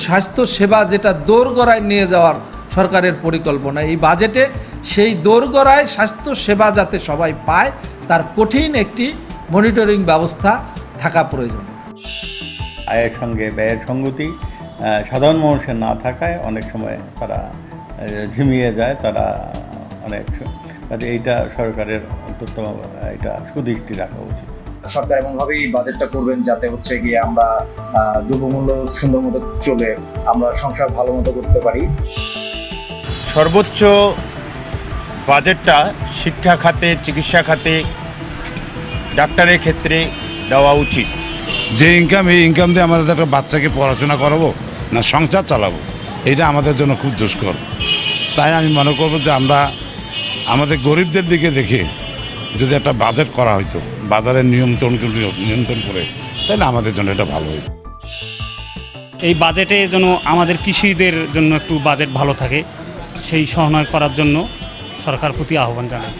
স্বাস্থ্য সেবা যেটা দোরগোড়ায় নিয়ে যাওয়ার সরকারের পরিকল্পনা, এই বাজেটে সেই দোরগোড়ায় স্বাস্থ্য সেবা যাতে সবাই পায় তার কঠিন একটি মনিটরিং ব্যবস্থা থাকা প্রয়োজন। আয়ের সঙ্গে ব্যয়ের সঙ্গতি সাধারণ মানুষের না থাকায় অনেক সময় তারা ঝিমিয়ে যায়, তারা অনেক কাজে এইটা সরকারের অন্তত এটা সুদৃষ্টি রাখা উচিত। সরকার এমনভাবেই বাজেটটা করবেন যাতে হচ্ছে গিয়ে আমরা দ্রব্যমূল্য সুন্দর মতো চলে, আমরা সংসার ভালো মতো করতে পারি। সর্বোচ্চ বাজেটটা শিক্ষা খাতে, চিকিৎসা খাতে, ডাক্তারের ক্ষেত্রে দেওয়া উচিত। যে ইনকাম, এই ইনকাম দিয়ে আমাদের একটা বাচ্চাকে পড়াশোনা করাবো না সংসার চালাবো, এটা আমাদের জন্য খুব দুষ্কর। তাই আমি মনে করবো যে আমরা আমাদের গরিবদের দিকে দেখে যদি একটা বাজেট করা হইতো, বাজারের নিয়ন্ত্রণ করে, তাহলে আমাদের জন্য এটা ভালো হইতো। এই বাজেটে যেন আমাদের কৃষিদের জন্য একটু বাজেট ভালো থাকে, সেই সহায়তা করার জন্য সরকার প্রতি আহ্বান জানাই।